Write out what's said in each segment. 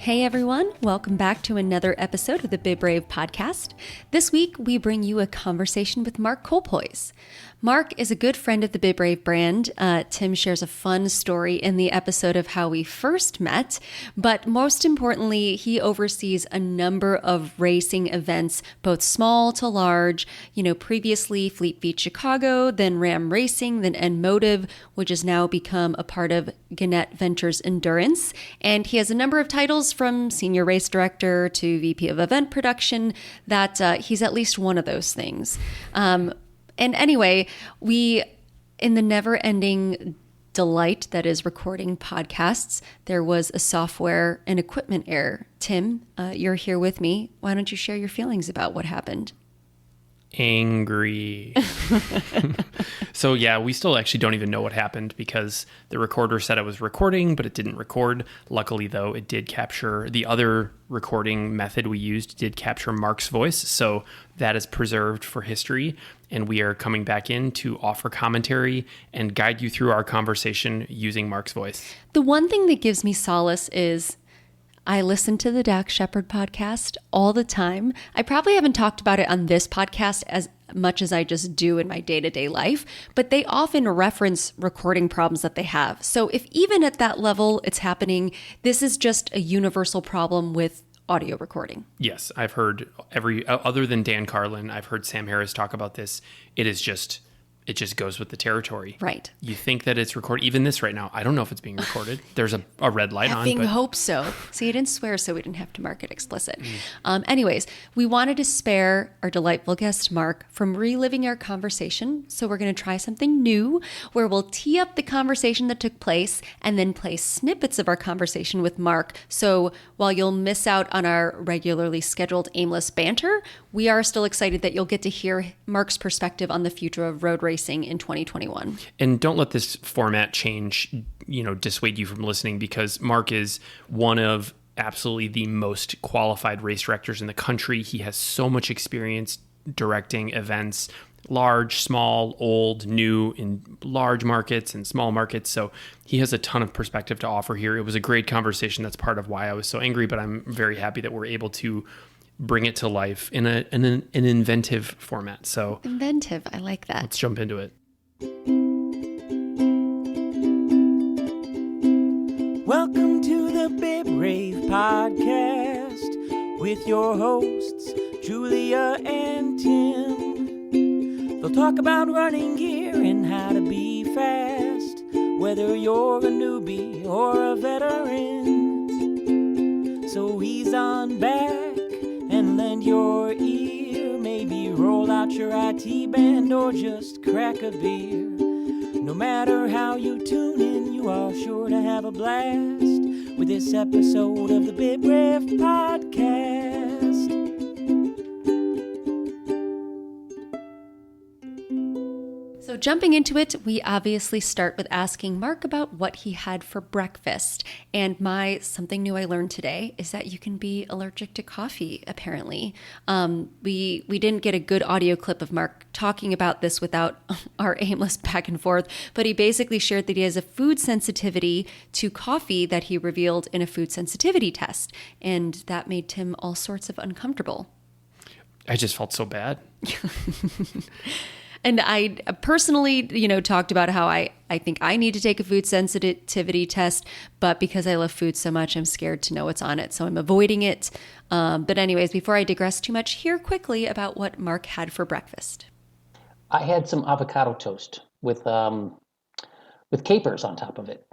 Hey everyone, welcome back to another episode of the Bib Brave podcast. This week we bring you a conversation with Mark Kolpois. Mark is a good friend of the Bib Brave brand. Tim shares a fun story in the episode of how we first met, but most importantly, he oversees a number of racing events, both small to large, previously Fleet Feet Chicago, then Ram Racing, then N-Motive, which has now become a part of Gannett Ventures Endurance. And he has a number of titles from senior race director to VP of event production that he's at least one of those things. And anyway, in the never-ending delight that is recording podcasts, there was a software and equipment error. Tim, you're here with me. Why don't you share your feelings about what happened? Angry. So yeah, we still actually don't even know what happened because the recorder said it was recording, but it didn't record. Luckily though, it did capture the other recording method we used did capture Mark's voice. So that is preserved for history. And we are coming back in to offer commentary and guide you through our conversation using Mark's voice. The one thing that gives me solace is I listen to the Dax Shepard podcast all the time. I probably haven't talked about it on this podcast as much as I just do in my day-to-day life, but they often reference recording problems that they have. So if even at that level it's happening, this is just a universal problem with audio recording. Yes, I've heard other than Dan Carlin, I've heard Sam Harris talk about this. It just goes with the territory. Right. You think that it's recorded. Even this right now, I don't know if it's being recorded. There's a red light on. I hope so. See, I didn't swear, so we didn't have to mark it explicit. Anyways, we wanted to spare our delightful guest, Mark, from reliving our conversation. So we're going to try something new where we'll tee up the conversation that took place and then play snippets of our conversation with Mark. So while you'll miss out on our regularly scheduled aimless banter, we are still excited that you'll get to hear Mark's perspective on the future of road racing in 2021. And don't let this format change, dissuade you from listening, because Mark is one of absolutely the most qualified race directors in the country. He has so much experience directing events, large, small, old, new, in large markets and small markets. So he has a ton of perspective to offer here. It was a great conversation. That's part of why I was so angry, but I'm very happy that we're able to bring it to life in an inventive format. So inventive, I like that. Let's jump into it. Welcome to the Bib Brave podcast with your hosts Julia and Tim. They'll talk about running gear and how to be fast, whether you're a newbie or a veteran. So ease on back and lend your ear, maybe roll out your IT band or just crack a beer. No matter how you tune in, you are sure to have a blast with this episode of the Bib Brave podcast. So jumping into it, we obviously start with asking Mark about what he had for breakfast. And something new I learned today is that you can be allergic to coffee, apparently. We didn't get a good audio clip of Mark talking about this without our aimless back and forth, but he basically shared that he has a food sensitivity to coffee that he revealed in a food sensitivity test. And that made Tim all sorts of uncomfortable. I just felt so bad. And I personally, talked about how I think I need to take a food sensitivity test, but because I love food so much, I'm scared to know what's on it, so I'm avoiding it. But anyways, before I digress too much, hear quickly about what Mark had for breakfast. I had some avocado toast with capers on top of it.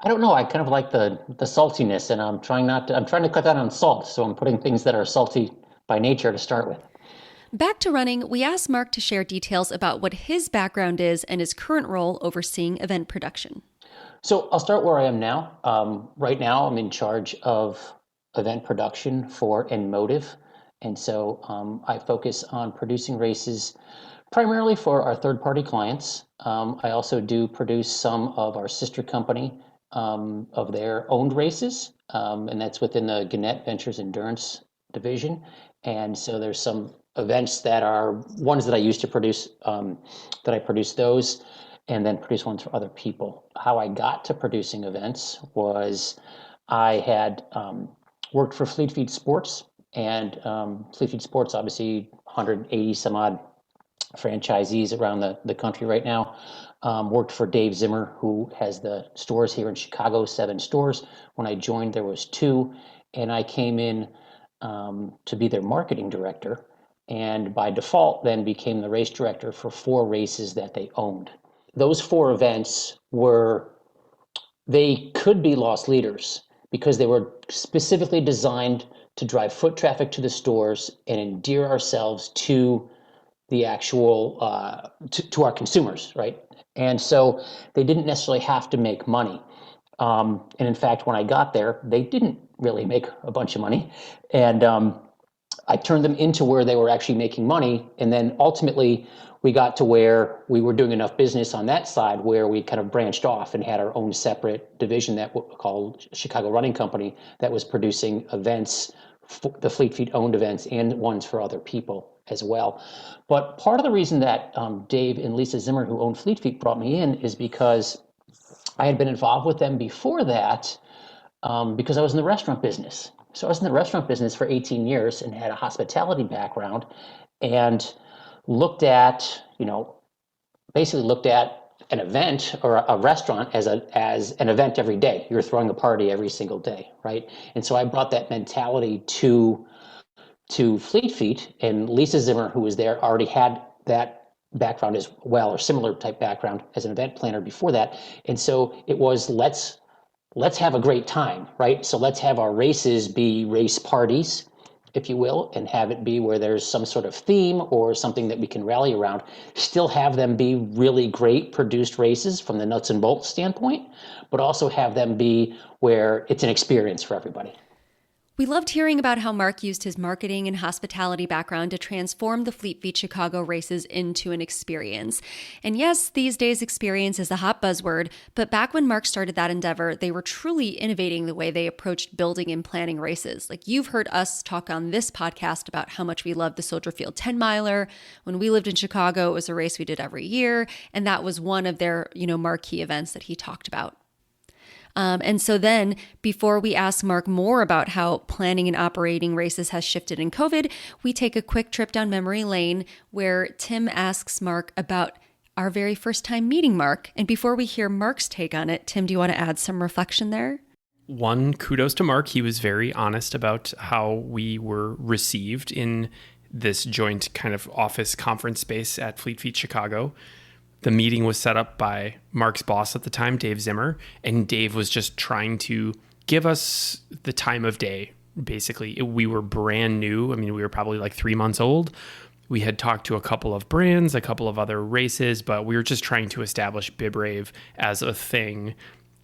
I don't know. I kind of like the saltiness, and I'm trying to cut down on salt, so I'm putting things that are salty by nature to start with. Back to running, we asked Mark to share details about what his background is and his current role overseeing event production. So I'll start where I am now. Right now, I'm in charge of event production for N-Motive. And so I focus on producing races primarily for our third-party clients. I also do produce some of our sister company of their owned races, and that's within the Gannett Ventures Endurance division. And so there's some events that are ones that I used to produce, that I produce those and then produce ones for other people. How I got to producing events was I had worked for Fleet Feet Sports, and Fleet Feet Sports, obviously 180 some odd franchisees around the country right now. Worked for Dave Zimmer, who has the stores here in Chicago, 7 stores. When I joined, there was 2, and I came in to be their marketing director, and by default then became the race director for 4 races that they owned. Those 4 events they could be loss leaders because they were specifically designed to drive foot traffic to the stores and endear ourselves to the actual to our consumers, right? And so they didn't necessarily have to make money. And in fact, when I got there, they didn't really make a bunch of money. And I turned them into where they were actually making money. And then ultimately, we got to where we were doing enough business on that side where we kind of branched off and had our own separate division that we called Chicago Running Company that was producing events, the Fleet Feet owned events and ones for other people as well. But part of the reason that Dave and Lisa Zimmer, who owned Fleet Feet, brought me in is because I had been involved with them before that because I was in the restaurant business. So I was in the restaurant business for 18 years and had a hospitality background and basically looked at an event or a restaurant as an event every day. You're throwing a party every single day, right? And so I brought that mentality to Fleet Feet, and Lisa Zimmer, who was there, already had that background as well, or similar type background as an event planner before that. And so it was let's have a great time, right? So let's have our races be race parties, if you will, and have it be where there's some sort of theme or something that we can rally around. Still have them be really great produced races from the nuts and bolts standpoint, but also have them be where it's an experience for everybody. We loved hearing about how Mark used his marketing and hospitality background to transform the Fleet Feet Chicago races into an experience. And yes, these days experience is a hot buzzword, but back when Mark started that endeavor, they were truly innovating the way they approached building and planning races. Like you've heard us talk on this podcast about how much we love the Soldier Field 10 miler. When we lived in Chicago, it was a race we did every year, and that was one of their, marquee events that he talked about. And so then before we ask Mark more about how planning and operating races has shifted in COVID, we take a quick trip down memory lane where Tim asks Mark about our very first time meeting Mark. And before we hear Mark's take on it, Tim, do you want to add some reflection there? One, kudos to Mark. He was very honest about how we were received in this joint kind of office conference space at Fleet Feet Chicago. The meeting was set up by Mark's boss at the time, Dave Zimmer, and Dave was just trying to give us the time of day. Basically, we were brand new. I mean, we were probably like 3 months old. We had talked to a couple of brands, a couple of other races, but we were just trying to establish BibRave as a thing.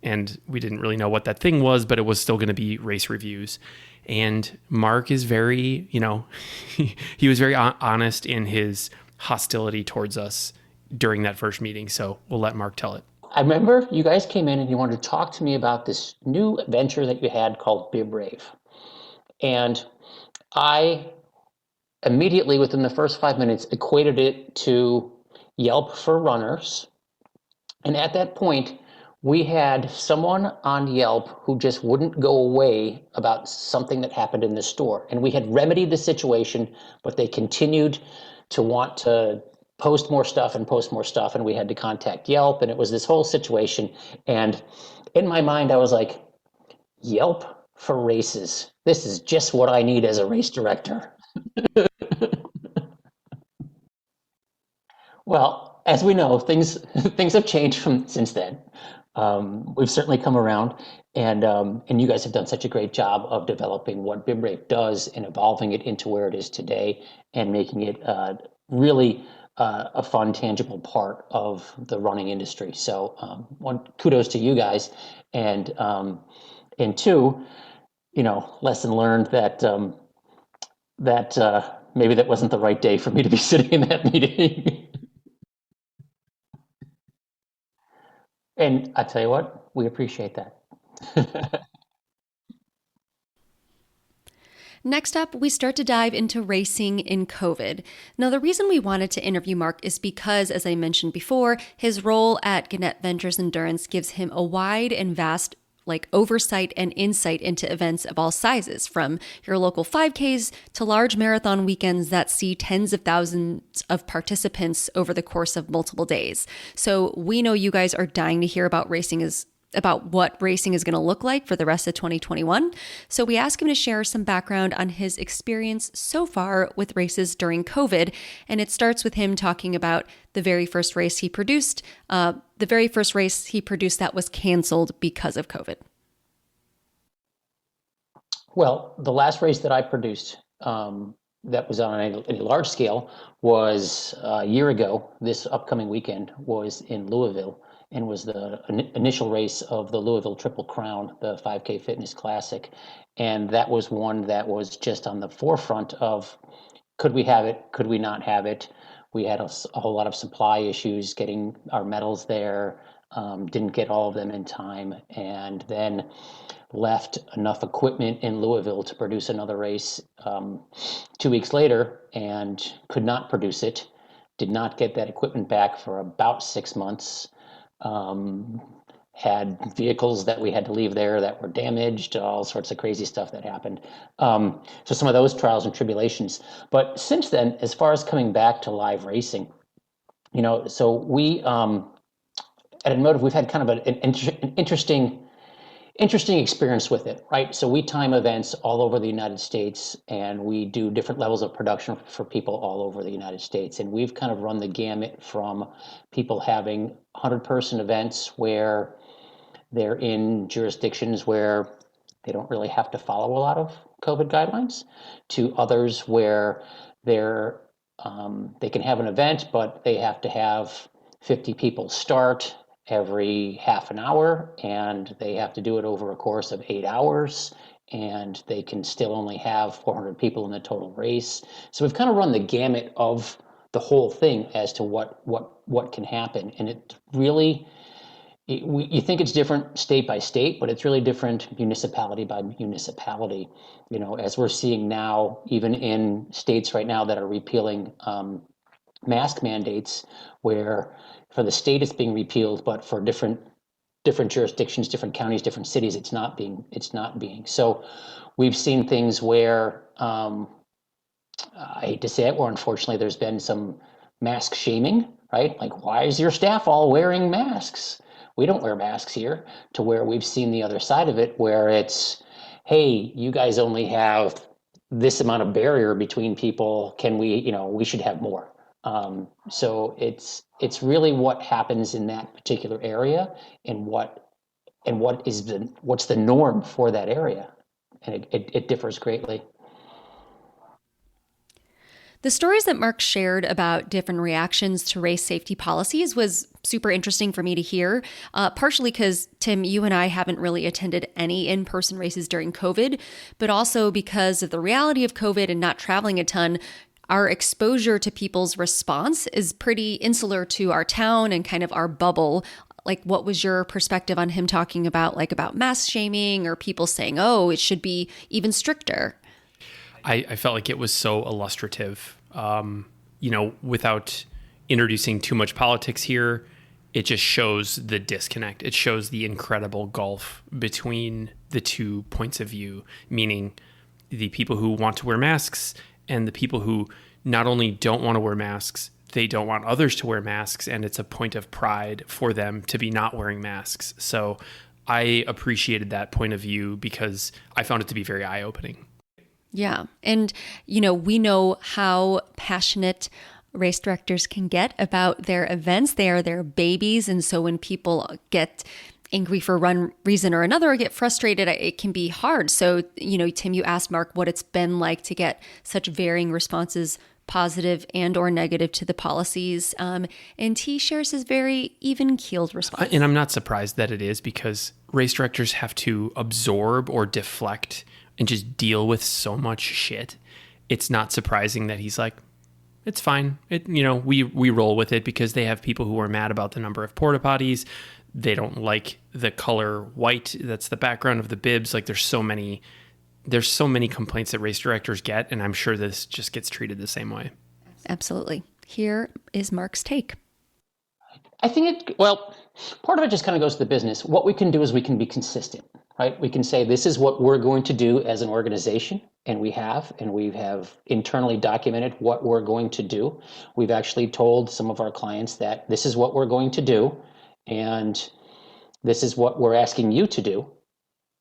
And we didn't really know what that thing was, but it was still going to be race reviews. And Mark is very, he was very honest in his hostility towards us during that first meeting. So we'll let Mark tell it. I remember you guys came in and you wanted to talk to me about this new venture that you had called BibRave. And I immediately, within the first 5 minutes, equated it to Yelp for runners. And at that point, we had someone on Yelp who just wouldn't go away about something that happened in the store. And we had remedied the situation, but they continued to want to post more stuff, and we had to contact Yelp, and it was this whole situation. And in my mind, I was like, Yelp for races. This is just what I need as a race director. Well, as we know, things have changed since then. We've certainly come around, and you guys have done such a great job of developing what BibRave does and evolving it into where it is today, and making it really a fun, tangible part of the running industry. So, one, kudos to you guys, and two, lesson learned that maybe that wasn't the right day for me to be sitting in that meeting. And I tell you what, we appreciate that. Next up, we start to dive into racing in COVID. Now, the reason we wanted to interview Mark is because, as I mentioned before, his role at Gannett Ventures Endurance gives him a wide and vast like oversight and insight into events of all sizes, from your local 5Ks to large marathon weekends that see tens of thousands of participants over the course of multiple days. So we know you guys are dying to hear about what racing is going to look like for the rest of 2021. So we asked him to share some background on his experience so far with races during COVID. And it starts with him talking about the very first race he produced, that was canceled because of COVID. Well, the last race that I produced that was on a large scale was a year ago. This upcoming weekend was in Louisville, and was the initial race of the Louisville Triple Crown, the 5K Fitness Classic. And that was one that was just on the forefront of, could we have it? Could we not have it? We had a whole lot of supply issues getting our medals there, didn't get all of them in time, and then left enough equipment in Louisville to produce another race 2 weeks later and could not produce it. Did not get that equipment back for about 6 months. Had vehicles that we had to leave there that were damaged, all sorts of crazy stuff that happened. So some of those trials and tribulations. But since then, as far as coming back to live racing, so we at Emotive, we've had kind of an interesting experience with it, right? So we time events all over the United States, and we do different levels of production for people all over the United States. And we've kind of run the gamut from people having 100-person events where they're in jurisdictions where they don't really have to follow a lot of COVID guidelines, to others where they can have an event, but they have to have 50 people start every half an hour, and they have to do it over a course of 8 hours, and they can still only have 400 people in the total race. So we've kind of run the gamut of the whole thing as to what can happen. And it really, you think it's different state by state, but it's really different municipality by municipality. As we're seeing now, even in states right now that are repealing mask mandates, where for the state it's being repealed, but for different jurisdictions, different counties, different cities, it's not being. So we've seen things where I hate to say it, where unfortunately there's been some mask shaming, right? Like, why is your staff all wearing masks? We don't wear masks here. To where we've seen the other side of it, where it's, hey, you guys only have this amount of barrier between people. Can we, we should have more. So it's really what happens in that particular area, and what's the norm for that area, and it differs greatly. The stories that Mark shared about different reactions to race safety policies was super interesting for me to hear, partially because, Tim, you and I haven't really attended any in-person races during COVID, but also because of the reality of COVID and not traveling a ton. Our exposure to people's response is pretty insular to our town and kind of our bubble. Like, what was your perspective on him talking about mask shaming, or people saying, oh, it should be even stricter? I felt like it was so illustrative. Without introducing too much politics here, it just shows the disconnect. It shows the incredible gulf between the two points of view, meaning the people who want to wear masks and the people who not only don't want to wear masks, they don't want others to wear masks, and it's a point of pride for them to be not wearing masks. So I appreciated that point of view because I found it to be very eye-opening. Yeah. And, we know how passionate race directors can get about their events. They are their babies. And so when people get angry for one reason or another, or get frustrated, it can be hard. So, Tim, you asked Mark what it's been like to get such varying responses, positive and or negative, to the policies. And he shares his very even-keeled response. And I'm not surprised that it is, because race directors have to absorb or deflect and just deal with so much shit. It's not surprising that he's like, it's fine. We roll with it, because they have people who are mad about the number of porta potties. They don't like the color white. That's the background of the bibs. Like, there's so many complaints that race directors get, and I'm sure this just gets treated the same way. Absolutely. Here is Mark's take. I think part of it just kind of goes to the business. What we can do is we can be consistent, right? We can say this is what we're going to do as an organization, and we have internally documented what we're going to do. We've actually told some of our clients that this is what we're going to do, and this is what we're asking you to do,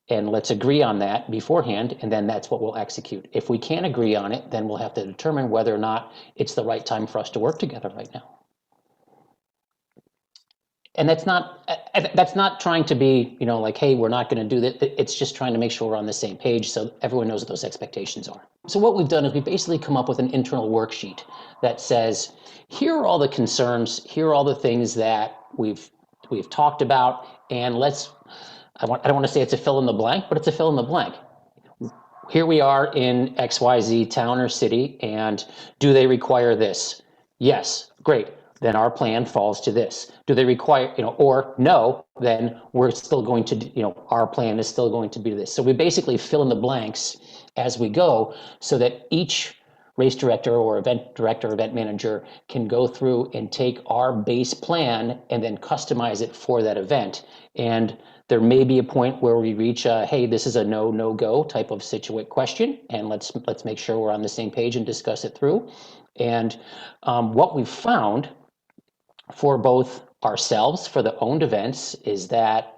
and let's agree on that beforehand, and then that's what we'll execute. If we can't agree on it, then we'll have to determine whether or not it's the right time for us to work together right now. And that's not trying to be, like, hey, we're not going to do that. It's just trying to make sure we're on the same page so everyone knows what those expectations are. So what we've done is we basically come up with an internal worksheet that says, here are all the concerns, here are all the things that we've talked about, and I don't want to say it's a fill in the blank, but it's a fill in the blank. Here we are in XYZ town or city, and do they require this? Yes, great. Then our plan falls to this. Do they require, or no, then we're still going to, our plan is still going to be this. So we basically fill in the blanks as we go so that each race director or event manager can go through and take our base plan and then customize it for that event. And there may be a point where we reach hey, this is a no-go type of question, and let's make sure we're on the same page and discuss it through. And what we've found for both ourselves, for the owned events, is that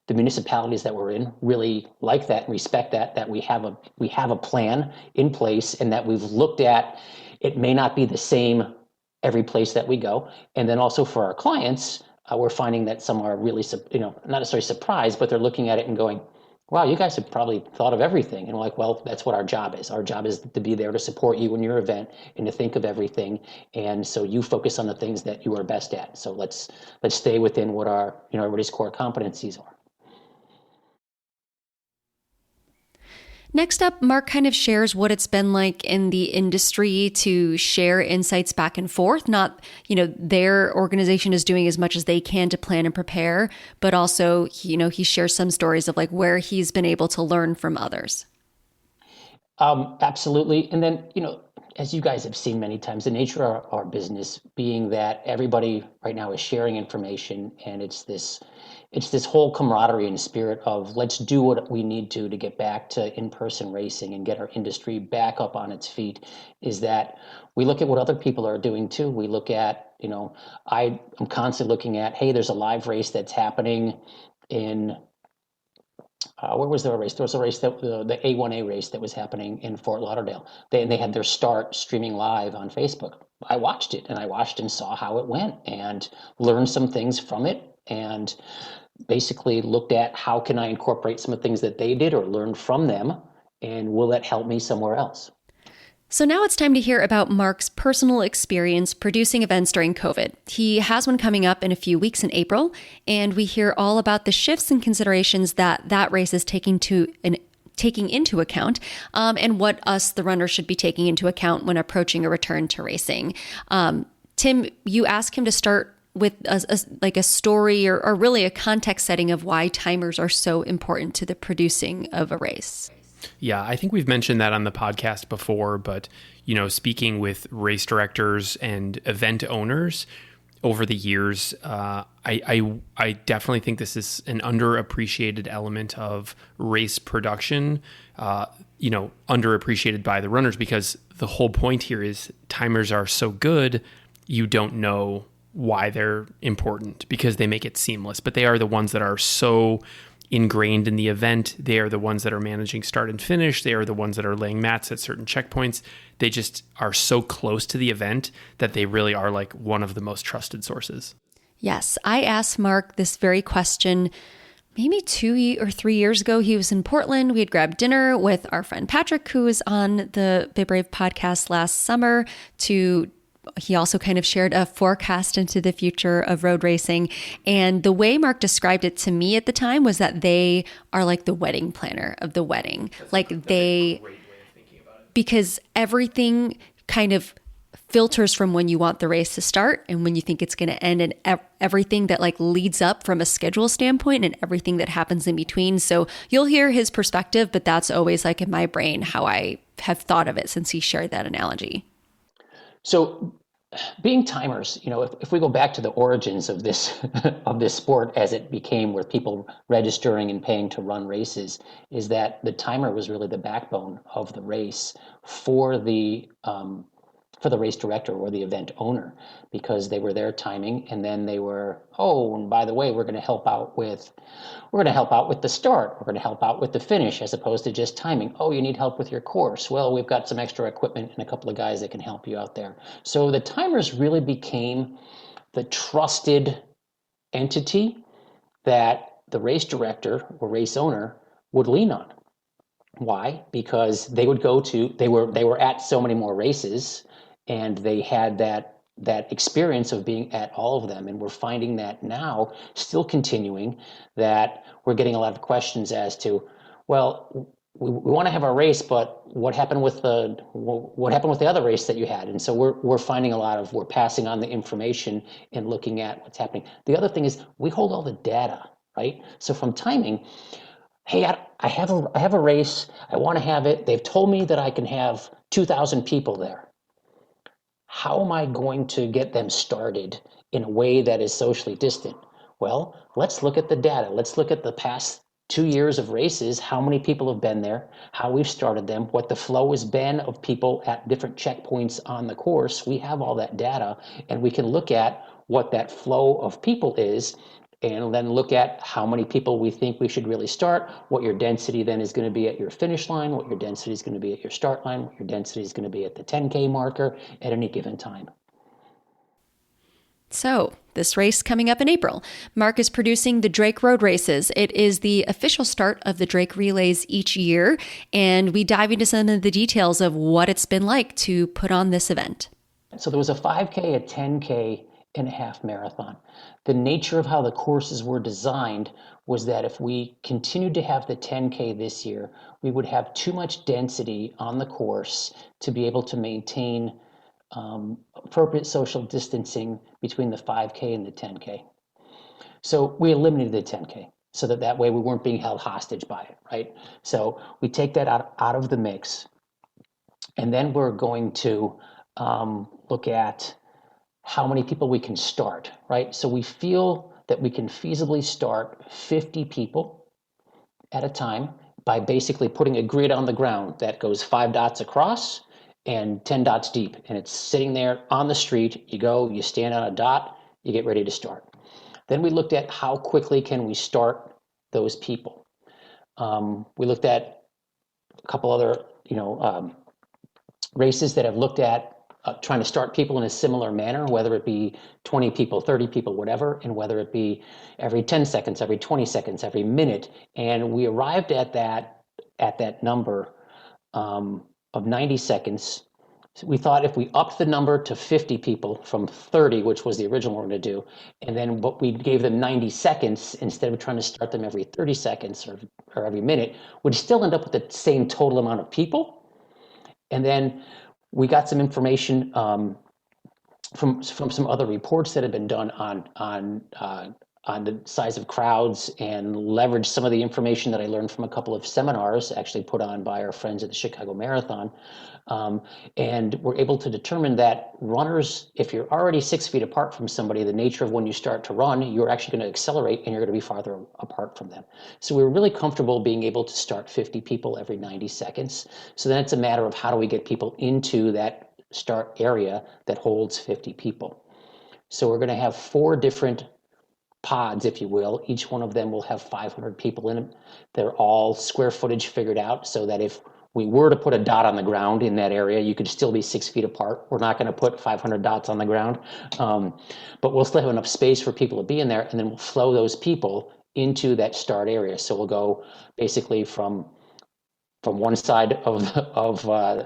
the municipalities that we're in really like that and respect that we have a plan in place, and that we've looked at. It may not be the same every place that we go. And then also for our clients, we're finding that some are really, not necessarily surprised, but they're looking at it and going, wow, you guys have probably thought of everything. And we're like, well, that's what our job is. Our job is to be there to support you in your event and to think of everything. And so you focus on the things that you are best at. So let's stay within what our, everybody's core competencies are. Next up, Mark kind of shares what it's been like in the industry to share insights back and forth. Not, their organization is doing as much as they can to plan and prepare, but also, he shares some stories of like where he's been able to learn from others. Absolutely. And then, as you guys have seen many times, the nature of our business being that everybody right now is sharing information, and it's this whole camaraderie and spirit of let's do what we need to get back to in-person racing and get our industry back up on its feet, is that we look at what other people are doing too. We look at, I'm constantly looking at, hey, there's a live race that's happening in, where was there a race? There was a race, that the A1A race that was happening in Fort Lauderdale. They had their start streaming live on Facebook. I watched it, and I watched and saw how it went and learned some things from it, and basically looked at how can I incorporate some of the things that they did or learn from them, and will that help me somewhere else? So now it's time to hear about Mark's personal experience producing events during COVID. He has one coming up in a few weeks in April, and we hear all about the shifts and considerations that race is taking into account, and what us, the runners, should be taking into account when approaching a return to racing. Tim, you asked him to start with a story or really a context setting of why timers are so important to the producing of a race. Yeah, I think we've mentioned that on the podcast before, but, speaking with race directors and event owners over the years, I definitely think this is an underappreciated element of race production, underappreciated by the runners, because the whole point here is timers are so good, you don't know why they're important because they make it seamless, but they are the ones that are so ingrained in the event. They are the ones that are managing start and finish. They are the ones that are laying mats at certain checkpoints. They just are so close to the event that they really are like one of the most trusted sources. Yes, I asked Mark this very question maybe 2 or 3 years ago. He was in Portland. We had grabbed dinner with our friend Patrick, who was on the Bib Brave podcast last summer. He also kind of shared a forecast into the future of road racing. And the way Mark described it to me at the time was that they are like the wedding planner of the wedding. That's a great way of thinking about it. Because everything kind of filters from when you want the race to start and when you think it's going to end, and everything that like leads up from a schedule standpoint and everything that happens in between. So you'll hear his perspective, but that's always like in my brain how I have thought of it since he shared that analogy. So being timers, if we go back to the origins of this of this sport as it became, with people registering and paying to run races, is that the timer was really the backbone of the race for the race director or the event owner, because they were there timing, and then they were, oh, and by the way, we're going to help out with the start, we're going to help out with the finish, as opposed to just timing. Oh, you need help with your course. Well, we've got some extra equipment and a couple of guys that can help you out there. So the timers really became the trusted entity that the race director or race owner would lean on. Why? Because they were at so many more races, and they had that experience of being at all of them. And we're finding that now, still continuing, that we're getting a lot of questions as to, well, we want to have our race, but what happened with the other race that you had? And so we're finding we're passing on the information and looking at what's happening. The other thing is we hold all the data, right? So from timing, hey, I have a race, I want to have it. They've told me that I can have 2,000 people there. How am I going to get them started in a way that is socially distant? Well, let's look at the data. Let's look at the past 2 years of races, how many people have been there, how we've started them, what the flow has been of people at different checkpoints on the course. We have all that data, and we can look at what that flow of people is, and then look at how many people we think we should really start, what your density then is going to be at your finish line, what your density is going to be at your start line, what your density is going to be at the 10K marker at any given time. So, this race coming up in April, Mark is producing the Drake Road Races. It is the official start of the Drake Relays each year, and we dive into some of the details of what it's been like to put on this event. So there was a 5K, a 10K, and a half marathon. The nature of how the courses were designed was that if we continued to have the 10K this year, we would have too much density on the course to be able to maintain appropriate social distancing between the 5K and the 10K. So we eliminated the 10K so that way we weren't being held hostage by it, right? So we take that out of the mix, and then we're going to look at how many people we can start, right? So we feel that we can feasibly start 50 people at a time by basically putting a grid on the ground that goes 5 dots across and 10 dots deep. And it's sitting there on the street. You go, you stand on a dot, you get ready to start. Then we looked at how quickly can we start those people. We looked at a couple other, races that have looked at trying to start people in a similar manner, whether it be 20 people, 30 people, whatever, and whether it be every 10 seconds, every 20 seconds, every minute. And we arrived at that number of 90 seconds. So we thought if we upped the number to 50 people from 30, which was the original we were going to do, and then we gave them 90 seconds instead of trying to start them every 30 seconds or every minute, we'd still end up with the same total amount of people. And then we got some information from some other reports that have been done on the size of crowds, and leveraged some of the information that I learned from a couple of seminars actually put on by our friends at the Chicago Marathon. And we're able to determine that runners, if you're already 6 feet apart from somebody, the nature of when you start to run, you're actually going to accelerate and you're going to be farther apart from them. So we were really comfortable being able to start 50 people every 90 seconds. So then it's a matter of how do we get people into that start area that holds 50 people. So we're going to have 4 different pods, if you will. Each one of them will have 500 people in them. They're all square footage figured out so that if we were to put a dot on the ground in that area, you could still be 6 feet apart. We're not going to put 500 dots on the ground, but we'll still have enough space for people to be in there, and then we'll flow those people into that start area. So we'll go basically from one side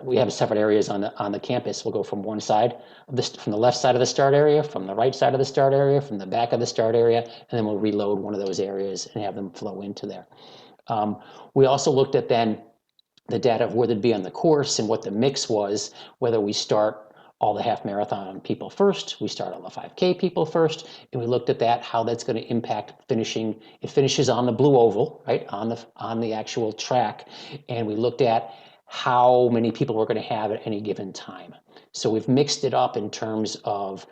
we have separate areas on the campus. We'll go from one side from the left side of the start area, from the right side of the start area, from the back of the start area, and then we'll reload one of those areas and have them flow into there. We also looked at then the data of where they'd be on the course and what the mix was, whether we start all the half marathon people first, we start all the 5K people first, and we looked at that, how that's going to impact finishing. It finishes on the blue oval, right, on the actual track, and we looked at how many people we're going to have at any given time. So we've mixed it up in terms of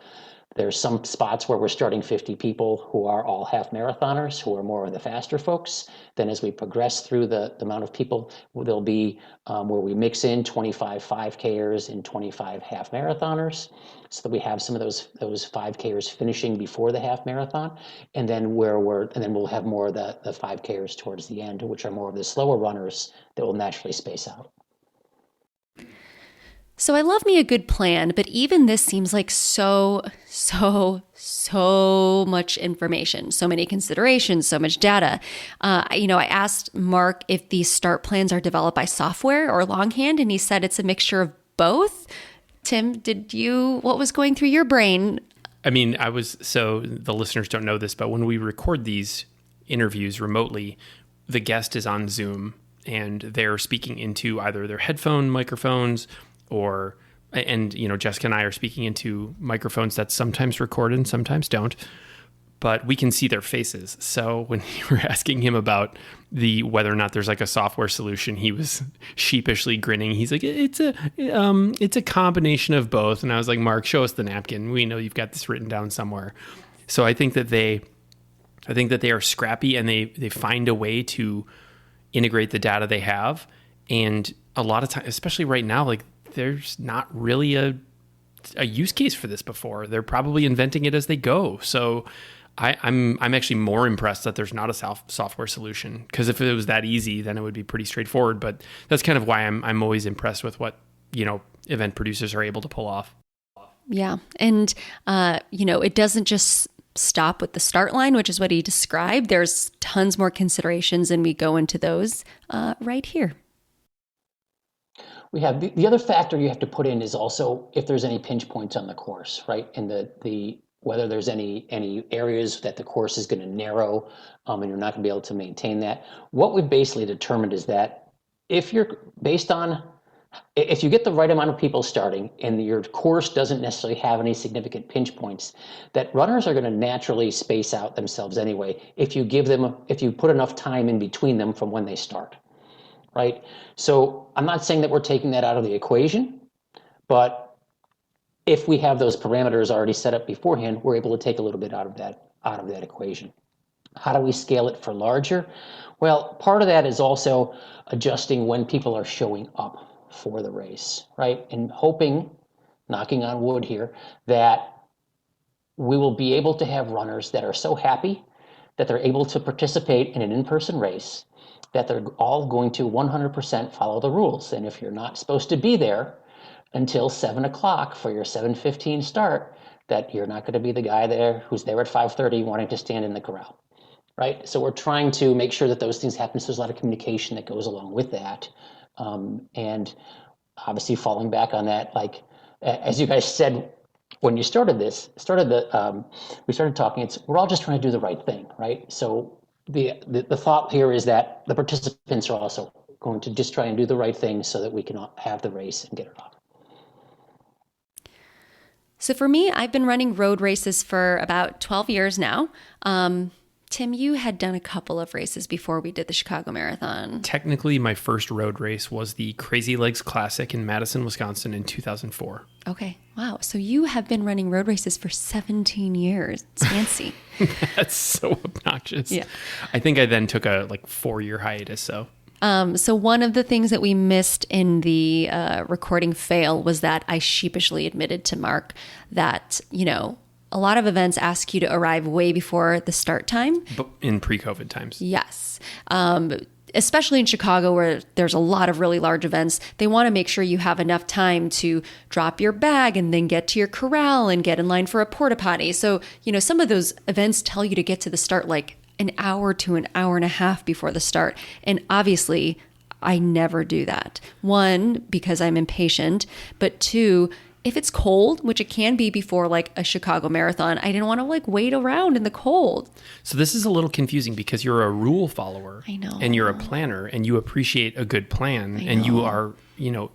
there's some spots where we're starting 50 people who are all half marathoners, who are more of the faster folks. Then as we progress through the amount of people, there'll be where we mix in 25 5Kers and 25 half marathoners, so that we have some of those 5Kers finishing before the half marathon. And then we'll have more of the 5Kers towards the end, which are more of the slower runners that will naturally space out. So I love me a good plan, but even this seems like so much information, so many considerations, so much data. I asked Mark if these start plans are developed by software or longhand, and he said it's a mixture of both. Tim, what was going through your brain? I mean, so the listeners don't know this, but when we record these interviews remotely, the guest is on Zoom and they're speaking into either their headphone microphones and Jessica and I are speaking into microphones that sometimes record and sometimes don't, but we can see their faces. So when you were asking him about whether or not there's like a software solution, he was sheepishly grinning. He's like, it's a combination of both. And I was like, Mark, show us the napkin. We know you've got this written down somewhere. So I think that they are scrappy and they find a way to integrate the data they have. And a lot of times, especially right now, like, there's not really a use case for this before. They're probably inventing it as they go. So I'm actually more impressed that there's not a software solution, because if it was that easy, then it would be pretty straightforward. But that's kind of why I'm always impressed with what event producers are able to pull off. Yeah, and it doesn't just stop with the start line, which is what he described. There's tons more considerations, and we go into those right here. We have the other factor you have to put in is also if there's any pinch points on the course, right? And whether there's any areas that the course is going to narrow, and you're not going to be able to maintain that. What we've basically determined is that if you get the right amount of people starting and your course doesn't necessarily have any significant pinch points, that runners are going to naturally space out themselves anyway if you put enough time in between them from when they start. Right? So I'm not saying that we're taking that out of the equation, but if we have those parameters already set up beforehand, we're able to take a little bit out of that equation. How do we scale it for larger? Well, part of that is also adjusting when people are showing up for the race, right? And hoping, knocking on wood here, that we will be able to have runners that are so happy that they're able to participate in an in-person race, that they're all going to 100% follow the rules. And if you're not supposed to be there until 7 o'clock for your 7:15 start, that you're not going to be the guy there who's there at 5:30 wanting to stand in the corral, right? So we're trying to make sure that those things happen. So there's a lot of communication that goes along with that. And obviously falling back on that, like, as you guys said, when you we started talking, we're all just trying to do the right thing, right? So the thought here is that the participants are also going to just try and do the right thing so that we can have the race and get it off. So for me, I've been running road races for about 12 years now. Tim, you had done a couple of races before we did the Chicago Marathon. Technically, my first road race was the Crazy Legs Classic in Madison, Wisconsin in 2004. Okay. Wow. So you have been running road races for 17 years. It's fancy. That's so obnoxious. Yeah. I think I then took a 4-year hiatus. So one of the things that we missed in the recording fail was that I sheepishly admitted to Mark that, a lot of events ask you to arrive way before the start time. But in pre-COVID times. Yes. Especially in Chicago, where there's a lot of really large events, they want to make sure you have enough time to drop your bag and then get to your corral and get in line for a porta potty. So, some of those events tell you to get to the start like an hour to an hour and a half before the start. And obviously, I never do that. One, because I'm impatient, but two, if it's cold, which it can be before like a Chicago Marathon, I didn't want to wait around in the cold. So this is a little confusing because you're a rule follower. I know. And you're a planner and you appreciate a good plan and you are,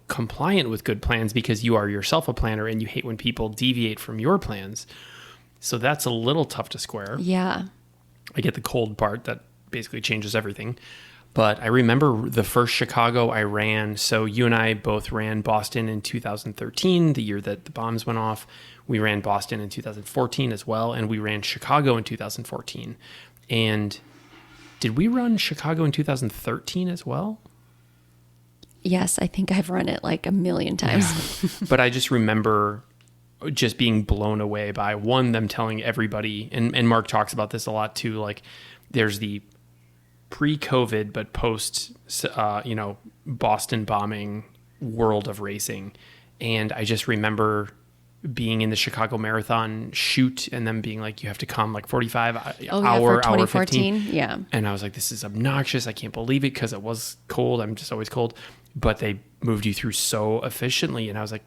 compliant with good plans because you are yourself a planner and you hate when people deviate from your plans. So that's a little tough to square. Yeah. I get the cold part that basically changes everything. But I remember the first Chicago I ran. So you and I both ran Boston in 2013, the year that the bombs went off. We ran Boston in 2014 as well. And we ran Chicago in 2014. And did we run Chicago in 2013 as well? Yes, I think I've run it like a million times. Yeah. But I just remember just being blown away by, one, them telling everybody, and Mark talks about this a lot too, like there's the pre-COVID but post, Boston bombing world of racing. And I just remember being in the Chicago Marathon shoot and them being like, you have to come like 45 hour 15. Yeah. And I was like, this is obnoxious. I can't believe it because it was cold. I'm just always cold. But they moved you through so efficiently. And I was like,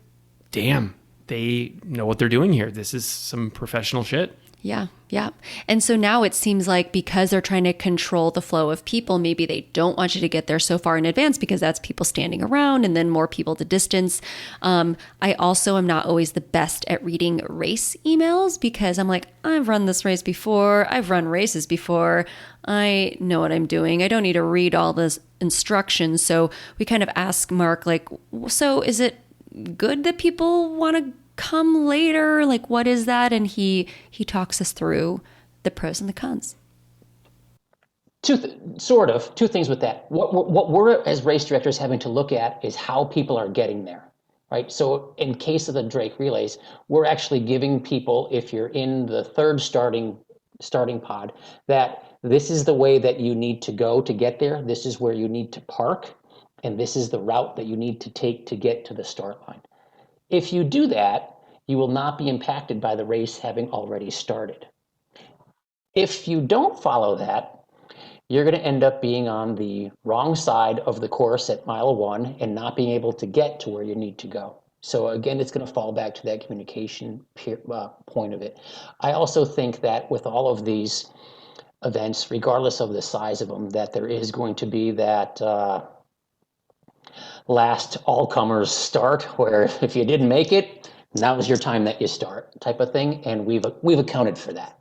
damn, they know what they're doing here. This is some professional shit. Yeah. Yeah. And so now it seems like because they're trying to control the flow of people, maybe they don't want you to get there so far in advance because that's people standing around and then more people to distance. I also am not always the best at reading race emails because I'm like, I've run this race before. I've run races before. I know what I'm doing. I don't need to read all this instructions. So we kind of ask Mark, like, so is it good that people want to come later? Like, what is that? And he talks us through the pros and the cons. Two things with that. What we're as race directors having to look at is how people are getting there, right? So in case of the Drake relays, we're actually giving people, if you're in the third starting pod, that this is the way that you need to go to get there. This is where you need to park. And this is the route that you need to take to get to the start line. If you do that, you will not be impacted by the race having already started. If you don't follow that, you're going to end up being on the wrong side of the course at mile 1 and not being able to get to where you need to go. So again, it's going to fall back to that communication point of it. I also think that with all of these events, regardless of the size of them, that there is going to be that last all-comers start where if you didn't make it, now is your time that you start type of thing. And we've accounted for that.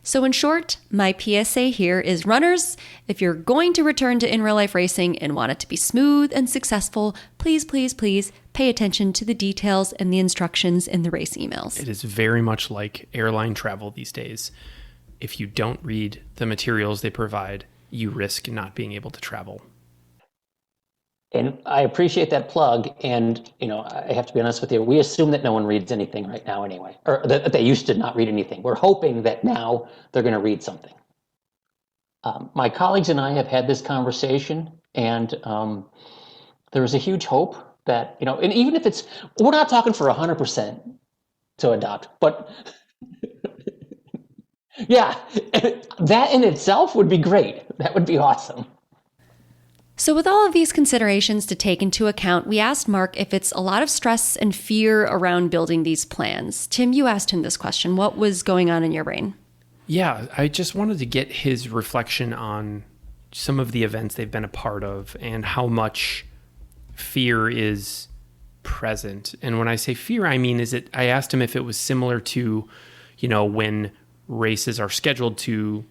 So in short, my PSA here is runners, if you're going to return to in real life racing and want it to be smooth and successful, please, please, please pay attention to the details and the instructions in the race emails. It is very much like airline travel these days. If you don't read the materials they provide, you risk not being able to travel. And I appreciate that plug. And, I have to be honest with you, we assume that no one reads anything right now anyway, or that they used to not read anything. We're hoping that now they're going to read something. My colleagues and I have had this conversation, and there's a huge hope that, and even if we're not talking for 100% to adopt, but yeah, that in itself would be great. That would be awesome. So with all of these considerations to take into account, we asked Mark if it's a lot of stress and fear around building these plans. Tim, you asked him this question. What was going on in your brain? Yeah, I just wanted to get his reflection on some of the events they've been a part of and how much fear is present. And when I say fear, I mean, I asked him if it was similar to, when races are scheduled to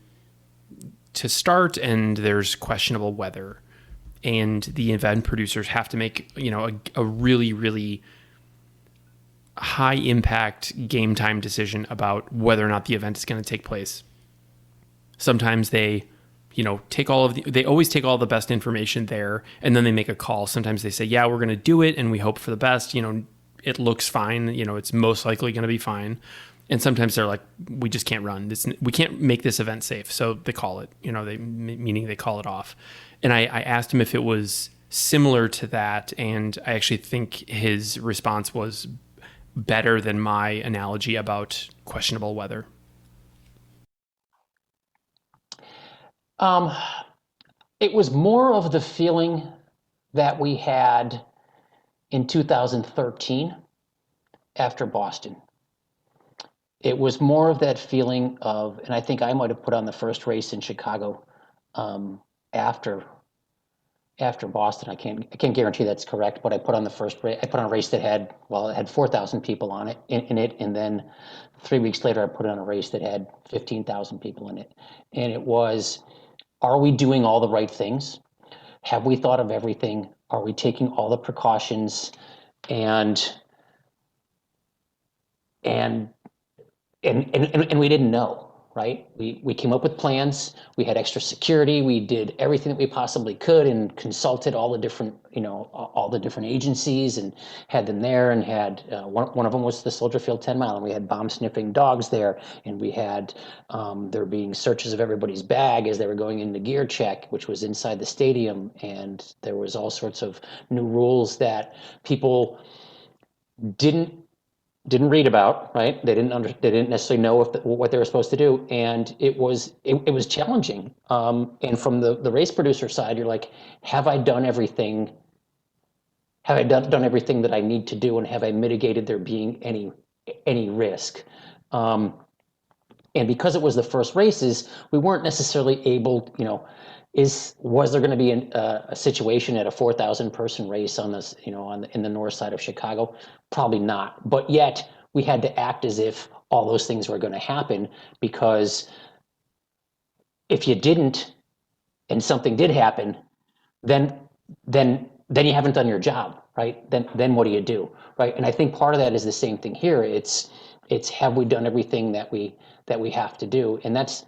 start and there's questionable weather. And the event producers have to make, a really, really high impact game time decision about whether or not the event is going to take place. Sometimes they, they always take all the best information there and then they make a call. Sometimes they say, yeah, we're going to do it and we hope for the best. It looks fine. It's most likely going to be fine. And sometimes they're like, we just can't run this. We can't make this event safe. So they call it, meaning they call it off. And I asked him if it was similar to that. And I actually think his response was better than my analogy about questionable weather. It was more of the feeling that we had in 2013 after Boston. It was more of that feeling of, and I think I might have put on the first race in Chicago after after Boston. I can't guarantee that's correct, but I put on the first race. I put on a race that had 4,000 people on it in it, and then 3 weeks later I put on a race that had 15,000 people in it, and it was, are we doing all the right things? Have we thought of everything? Are we taking all the precautions? And we didn't know, right? We came up with plans. We had extra security. We did everything that we possibly could and consulted all the different, all the different agencies and had them there, and had one of them was the Soldier Field 10 mile, and we had bomb sniffing dogs there, and we had there being searches of everybody's bag as they were going into gear check, which was inside the stadium, and there was all sorts of new rules that people didn't read about, right? They didn't necessarily know what they were supposed to do, and it was challenging. And from the race producer side, you're like, have I done everything? Have I done everything that I need to do, and have I mitigated there being any risk? And because it was the first races, we weren't necessarily able, was there going to be a situation at a 4,000 person race on this, in the north side of Chicago? Probably not. But yet we had to act as if all those things were going to happen, because if you didn't and something did happen, then you haven't done your job, right? Then what do you do, right? And I think part of that is the same thing here. It's have we done everything that we have to do? And that's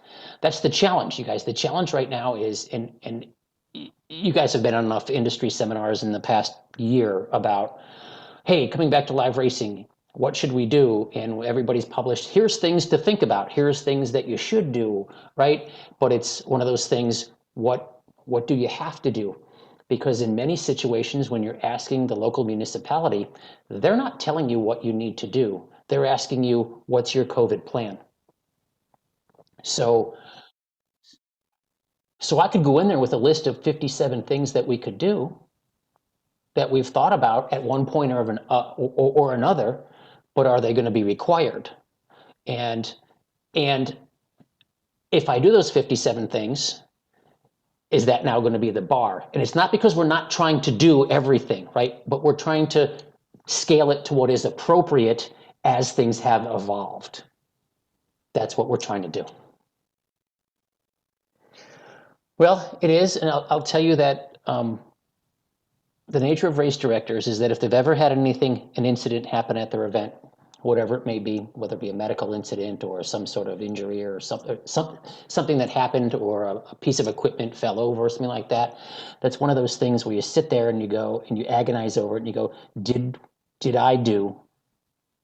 the challenge, you guys. The challenge right now is, and you guys have been on enough industry seminars in the past year about, hey, coming back to live racing, what should we do? And everybody's published, here's things to think about. Here's things that you should do, right? But it's one of those things, what do you have to do? Because in many situations, when you're asking the local municipality, they're not telling you what you need to do. They're asking you, what's your COVID plan? So I could go in there with a list of 57 things that we could do, that we've thought about at one point or another, but are they going to be required? And if I do those 57 things, is that now going to be the bar? And it's not because we're not trying to do everything, right? But we're trying to scale it to what is appropriate as things have evolved. That's what we're trying to do. Well, it is, and I'll tell you that the nature of race directors is that if they've ever had an incident happen at their event, whatever it may be, whether it be a medical incident or some sort of injury or something that happened, or a piece of equipment fell over or something like that, that's one of those things where you sit there and you go and you agonize over it and you go, did I do,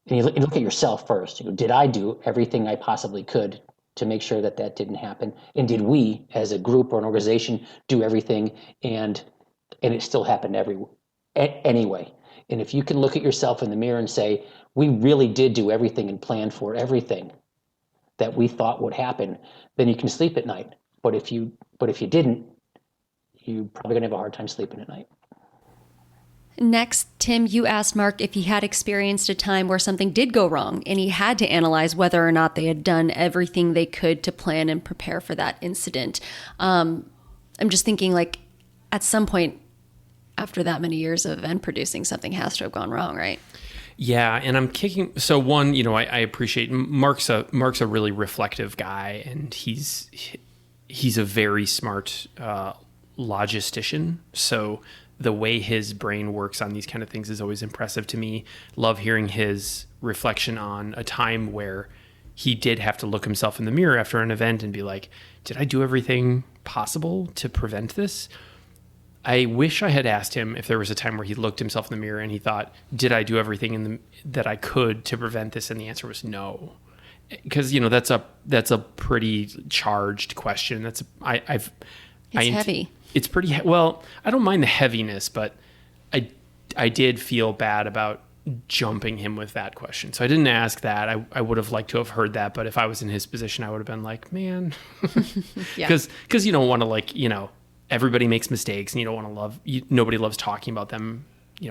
and you look at yourself first, you go, did I do everything I possibly could to make sure that didn't happen? And did we, as a group or an organization, do everything, and it still happened anyway? And if you can look at yourself in the mirror and say, we really did do everything and plan for everything that we thought would happen, then you can sleep at night. But if you didn't, you're probably going to have a hard time sleeping at night. Next, Tim, you asked Mark if he had experienced a time where something did go wrong and he had to analyze whether or not they had done everything they could to plan and prepare for that incident. I'm just thinking, like, at some point after that many years of event producing, something has to have gone wrong, right? Yeah, and I'm kicking. So one, I appreciate Mark's a really reflective guy, and he's a very smart logistician. So the way his brain works on these kind of things is always impressive to me. Love hearing his reflection on a time where he did have to look himself in the mirror after an event and be like, did I do everything possible to prevent this? I wish I had asked him if there was a time where he looked himself in the mirror and he thought, did I do everything that I could to prevent this? And the answer was no. Because, that's a pretty charged question. It's heavy. It's pretty, well, I don't mind the heaviness, but I did feel bad about jumping him with that question. So I didn't ask that. I would have liked to have heard that, but if I was in his position, I would have been like, man, because you don't want to, everybody makes mistakes, and you don't want to nobody loves talking about them,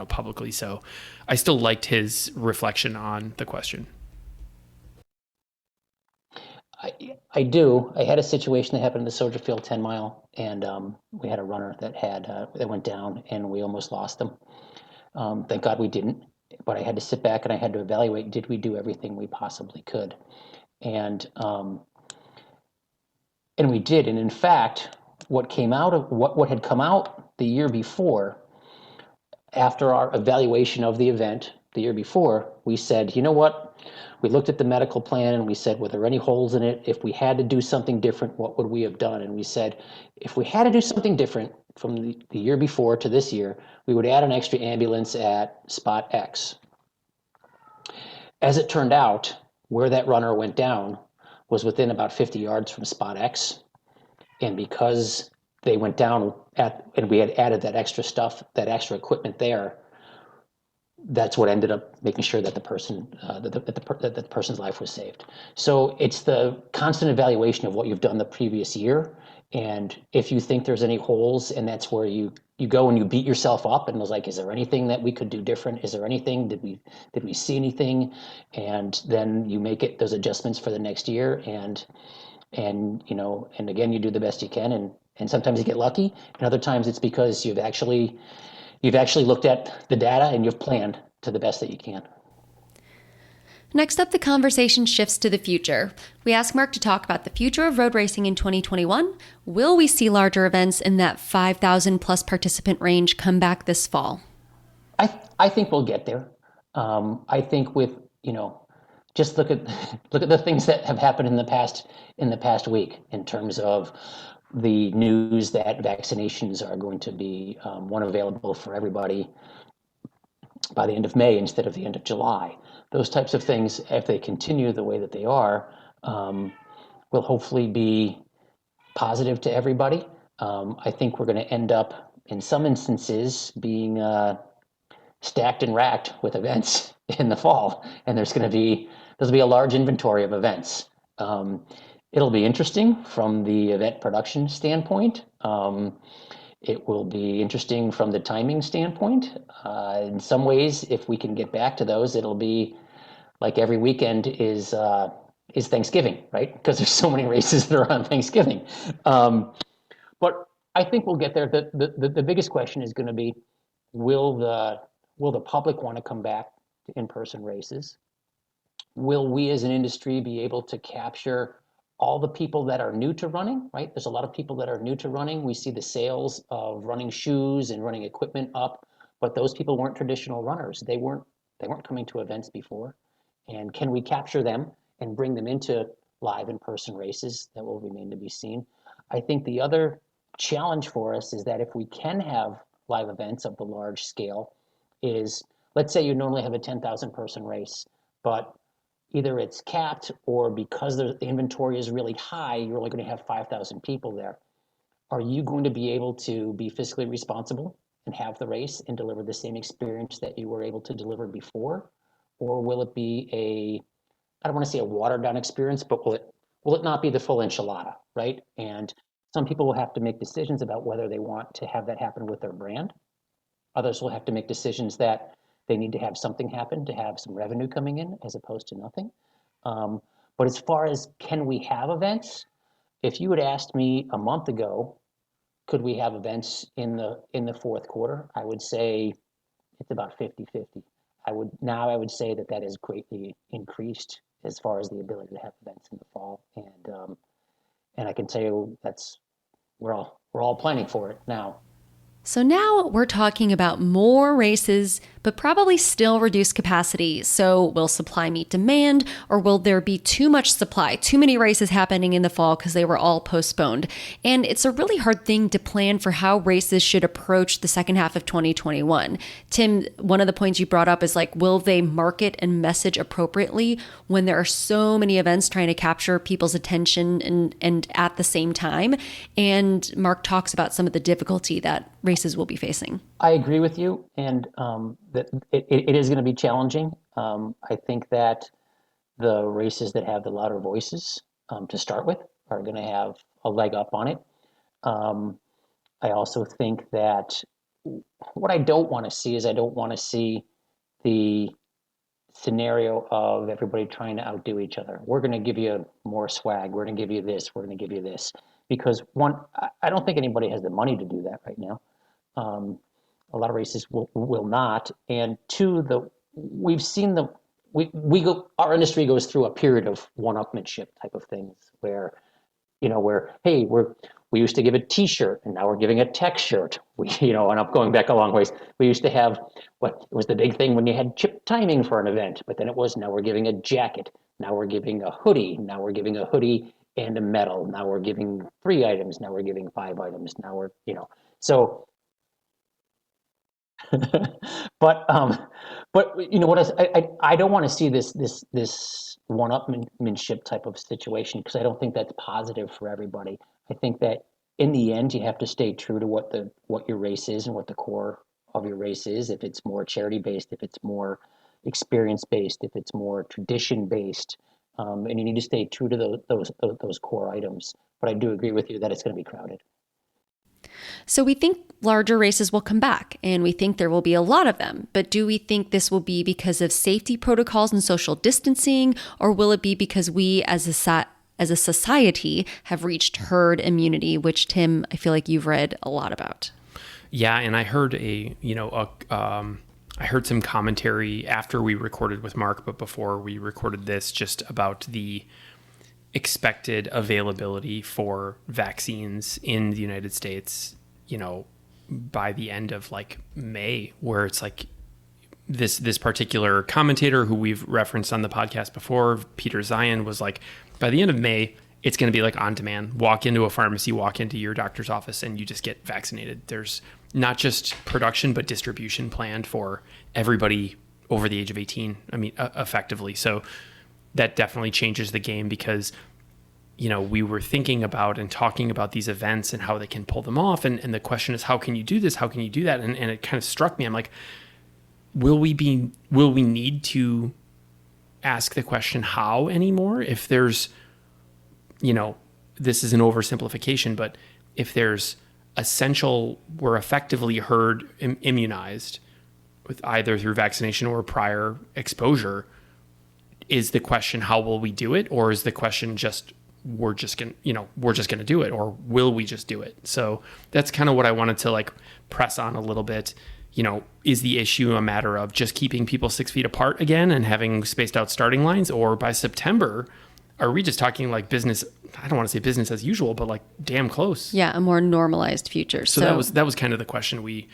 publicly. So I still liked his reflection on the question. I do. I had a situation that happened in the Soldier Field 10 mile, and we had a runner that went down, and we almost lost them. Thank God we didn't. But I had to sit back and I had to evaluate: did we do everything we possibly could? And we did. And in fact, what had come out the year before, after our evaluation of the event the year before, we said, you know what? We looked at the medical plan and we said, were there any holes in it? If we had to do something different, what would we have done? And we said, if we had to do something different from the year before to this year, we would add an extra ambulance at spot X. As it turned out, where that runner went down was within about 50 yards from spot X. And because they went down and we had added that extra stuff, that extra equipment there, that's what ended up making sure that the person's life was saved. So it's the constant evaluation of what you've done the previous year. And if you think there's any holes, and that's where you go and you beat yourself up and was like, is there anything that we could do different? Is there anything? Did we see anything? And then you make those adjustments for the next year. And again, you do the best you can. And sometimes you get lucky, and other times it's because you've actually looked at the data and you've planned to the best that you can. Next up, the conversation shifts to the future. We ask Mark to talk about the future of road racing in 2021. Will we see larger events in that 5,000 plus participant range come back this fall? I think we'll get there. I think with, just look at the things that have happened in the past week in terms of the news that vaccinations are going to be available for everybody by the end of May instead of the end of July. Those types of things, if they continue the way that they are, will hopefully be positive to everybody. I think we're going to end up, in some instances, being stacked and racked with events in the fall, and there's going to be a large inventory of events. It'll be interesting from the event production standpoint. It will be interesting from the timing standpoint. In some ways, if we can get back to those, it'll be like every weekend is Thanksgiving, right? Because there's so many races that are on Thanksgiving. But I think we'll get there. The biggest question is going to be, will the public want to come back to in-person races? Will we as an industry be able to capture all the people that are new to running, right? There's a lot of people that are new to running. We see the sales of running shoes and running equipment up, but those people weren't traditional runners. They weren't coming to events before. And can we capture them and bring them into live in-person races? That will remain to be seen. I think the other challenge for us is that if we can have live events of the large scale, is let's say you normally have a 10,000 person race, but either it's capped or because the inventory is really high, you're only going to have 5,000 people there. Are you going to be able to be fiscally responsible and have the race and deliver the same experience that you were able to deliver before? Or will it be I don't want to say a watered down experience, but will it not be the full enchilada, right? And some people will have to make decisions about whether they want to have that happen with their brand. Others will have to make decisions that they need to have something happen to have some revenue coming in as opposed to nothing. But as far as can we have events, if you had asked me a month ago, could we have events in the fourth quarter? I would say it's about 50-50. I would say that is greatly increased as far as the ability to have events in the fall. And I can tell you we're all planning for it now. So now we're talking about more races, but probably still reduced capacity. So will supply meet demand, or will there be too much supply, too many races happening in the fall because they were all postponed? And it's a really hard thing to plan for how races should approach the second half of 2021. Tim, one of the points you brought up is will they market and message appropriately when there are so many events trying to capture people's attention and at the same time? And Mark talks about some of the difficulty that races will be facing. I agree with you, and that it is going to be challenging. I think that the races that have the louder voices to start with are going to have a leg up on it. I also think that what I don't want to see is I don't want to see the scenario of everybody trying to outdo each other. We're going to give you more swag. We're going to give you this. We're going to give you this. Because one, I don't think anybody has the money to do that right now. A lot of races will not. And two, we've seen our industry goes through a period of one-upmanship type of things where, hey, we used to give a T-shirt and now we're giving a tech shirt. And I'm going back a long ways. We used to have what was the big thing when you had chip timing for an event, but then now we're giving a jacket. Now we're giving a hoodie. Now we're giving a hoodie and a medal. Now we're giving 3 items. Now we're giving 5 items. Now so. but what I don't want to see this one-upmanship type of situation, because I don't think that's positive for everybody. I think that in the end you have to stay true to what your race is and what the core of your race is. If it's more charity based, if it's more experience based, if it's more tradition based, and you need to stay true to those core items. But I do agree with you that it's going to be crowded. So we think larger races will come back, and we think there will be a lot of them. But do we think this will be because of safety protocols and social distancing, or will it be because we as a society have reached herd immunity, which, Tim, I feel like you've read a lot about? Yeah, and I heard I heard some commentary after we recorded with Mark, but before we recorded this, just about the expected availability for vaccines in the United States, by the end of May, where it's this particular commentator who we've referenced on the podcast before, Peter Zion, was like, by the end of May, it's going to be on demand. Walk into a pharmacy, walk into your doctor's office, and you just get vaccinated. There's not just production, but distribution planned for everybody over the age of 18. I mean, effectively. So that definitely changes the game, because we were thinking about and talking about these events and how they can pull them off. And the question is, how can you do this? How can you do that? And it kind of struck me. I'm like, will we need to ask the question how anymore? If there's, this is an oversimplification, but if there's we're effectively herd immunized with either through vaccination or prior exposure, is the question, how will we do it? Or is the question just, we're just going to do it, or will we just do it? So that's kind of what I wanted to press on a little bit. Is the issue a matter of just keeping people 6 feet apart again and having spaced out starting lines? Or by September, are we just talking business? I don't want to say business as usual, but damn close. Yeah, a more normalized future. So that was kind of the question we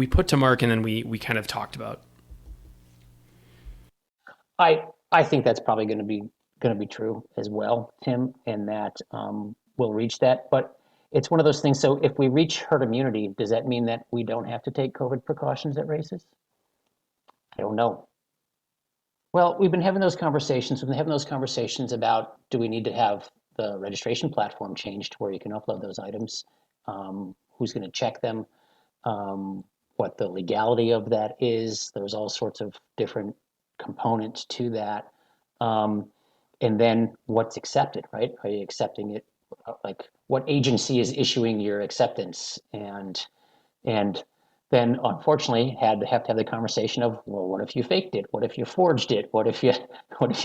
put to Mark, and then we kind of talked about. I think that's probably going to be true as well, Tim, and that we'll reach that. But it's one of those things. So if we reach herd immunity, does that mean that we don't have to take COVID precautions at races? I don't know. Well, we've been having those conversations. We've been having those conversations about, do we need to have the registration platform changed where you can upload those items? Who's going to check them? What the legality of that is? There's all sorts of different components to that. And then what's accepted, right? Are you accepting it? What agency is issuing your acceptance? And then unfortunately have to have the conversation of, well, what if you faked it? What if you forged it? What if you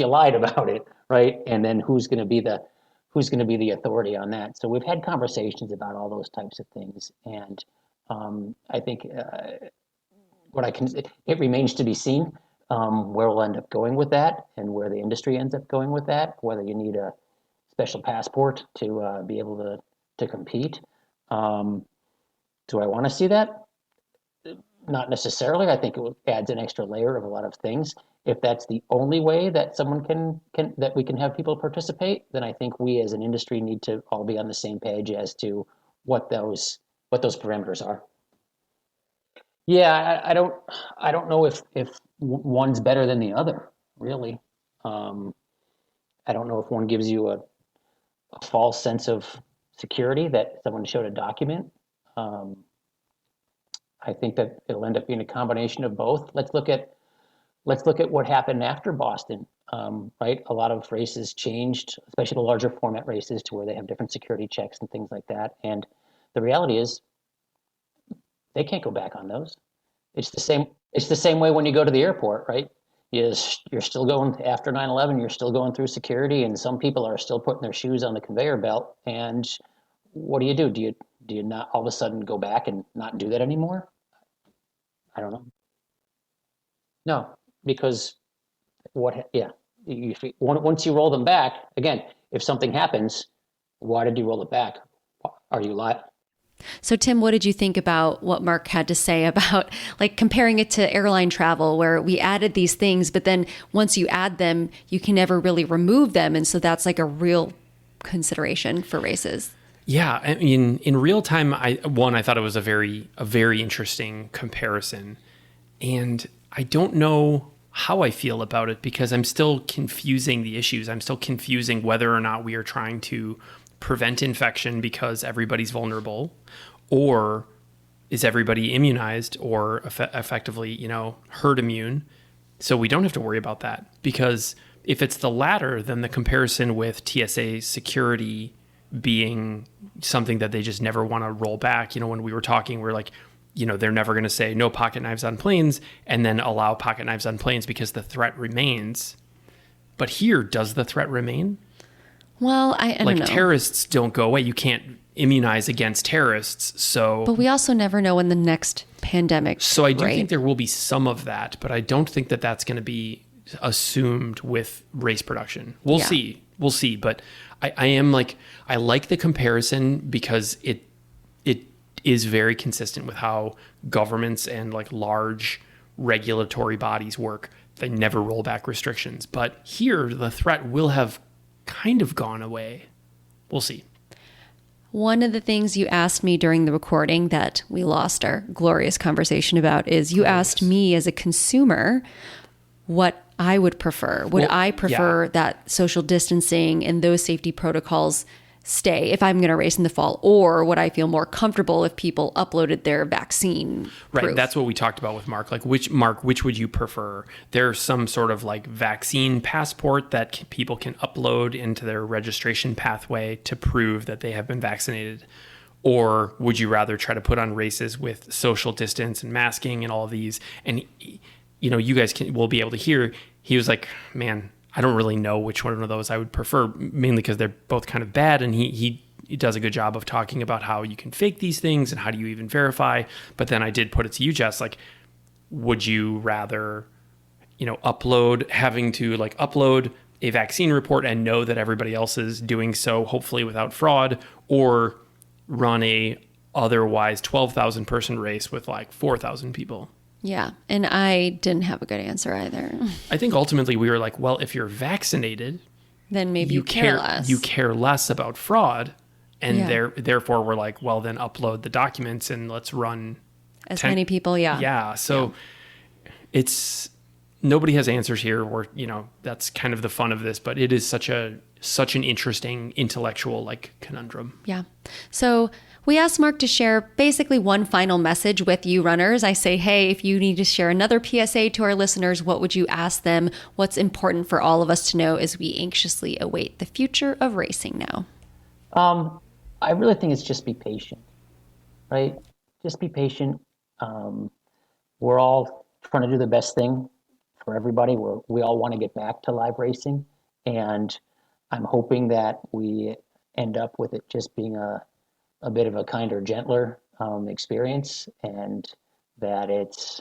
lied about it, right? And then who's going to be the authority on that? So we've had conversations about all those types of things, and I think it remains to be seen where we'll end up going with that, and where the industry ends up going with that. Whether you need a special passport to be able to compete. Do I want to see that? Not necessarily. I think it adds an extra layer of a lot of things. If that's the only way that someone that we can have people participate, then I think we as an industry need to all be on the same page as to what those parameters are. Yeah, I don't know if one's better than the other, really. I don't know if one gives you a false sense of security that someone showed a document. I think that it'll end up being a combination of both. Let's look at what happened after Boston, right? A lot of races changed, especially the larger format races, to where they have different security checks and things like that. And the reality is, they can't go back on those. It's the same way when you go to the airport, right? you're still going after 9/11. You're still going through security, and some people are still putting their shoes on the conveyor belt. And what do you do? Do you not all of a sudden go back and not do that anymore? I don't know. No, because what? Yeah, once you roll them back again, if something happens, why did you roll it back? Are you live? So Tim, what did you think about what Mark had to say about like comparing it to airline travel where we added these things, but then once you add them, you can never really remove them. And so that's like a real consideration for races. Yeah. I mean, in real time, I thought it was a very interesting comparison. And I don't know how I feel about it because I'm still confusing the issues. I'm still confusing whether or not we are trying to prevent infection because everybody's vulnerable, or is everybody immunized or effectively, herd immune? So we don't have to worry about that, because if it's the latter, then the comparison with TSA security being something that they just never want to roll back. When we were talking, we're like, they're never going to say no pocket knives on planes and then allow pocket knives on planes because the threat remains. But here, does the threat remain? Well, I don't know. Terrorists don't go away. You can't immunize against terrorists. So, but we also never know when the next pandemic. So I do think there will be some of that, but I don't think that that's going to be assumed with race production. We'll see. We'll see. But I like the comparison because it is very consistent with how governments and like large regulatory bodies work. They never roll back restrictions. But here, the threat will have kind of gone away. We'll see. One of the things you asked me during the recording that we lost our glorious conversation about is you asked me as a consumer what I would prefer. Would I prefer that social distancing and those safety protocols stay if I'm going to race in the fall, or would I feel more comfortable if people uploaded their vaccine Right. proof? That's what we talked about with Mark. Like, which would you prefer? There's some sort of like vaccine passport that people can upload into their registration pathway to prove that they have been vaccinated. Or would you rather try to put on races with social distance and masking and all of these? And, you guys will be able to hear, he was like, man, I don't really know which one of those I would prefer, mainly because they're both kind of bad. And he does a good job of talking about how you can fake these things and how do you even verify. But then I did put it to you, Jess, like, would you rather, having to upload a vaccine report and know that everybody else is doing so, hopefully without fraud, or run a otherwise 12,000 person race with 4,000 people? Yeah. And I didn't have a good answer either. I think ultimately we were like, well, if you're vaccinated, then maybe you care less. You care less about fraud. And therefore we're like, well, then upload the documents and let's run as many people. Yeah. Yeah. So it's, nobody has answers here. That's kind of the fun of this, but it is such an interesting intellectual conundrum. Yeah. So we asked Mark to share basically one final message with you runners. I say, hey, if you need to share another PSA to our listeners, what would you ask them? What's important for all of us to know as we anxiously await the future of racing now? I really think it's just be patient, right? Just be patient. We're all trying to do the best thing for everybody. We all want to get back to live racing. And I'm hoping that we end up with it just being a bit of a kinder, gentler experience, and that it's,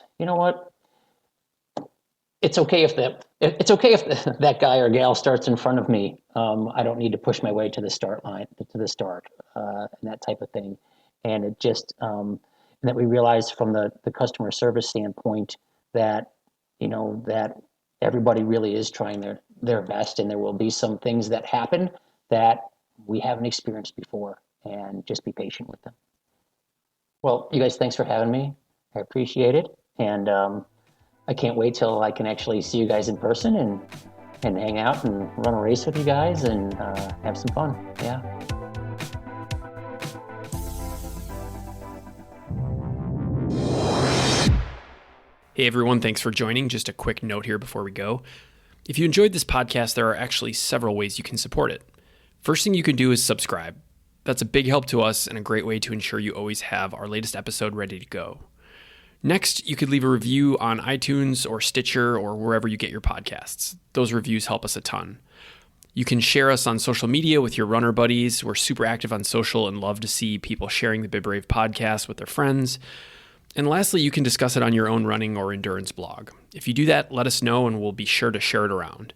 it's okay if that guy or gal starts in front of me. I don't need to push my way to the start line, and that type of thing. And it just, and that we realize from the customer service standpoint that, that everybody really is trying their best, and there will be some things that happen that we haven't experienced before, and just be patient with them. Well, you guys, thanks for having me. I appreciate it. And I can't wait till I can actually see you guys in person and hang out and run a race with you guys and have some fun. Yeah. Hey everyone, thanks for joining. Just a quick note here before we go. If you enjoyed this podcast, there are actually several ways you can support it. First thing you can do is subscribe. That's a big help to us and a great way to ensure you always have our latest episode ready to go. Next, you could leave a review on iTunes or Stitcher or wherever you get your podcasts. Those reviews help us a ton. You can share us on social media with your runner buddies. We're super active on social and love to see people sharing the Bib Brave podcast with their friends. And lastly, you can discuss it on your own running or endurance blog. If you do that, let us know and we'll be sure to share it around.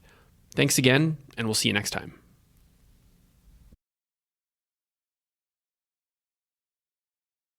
Thanks again, and we'll see you next time.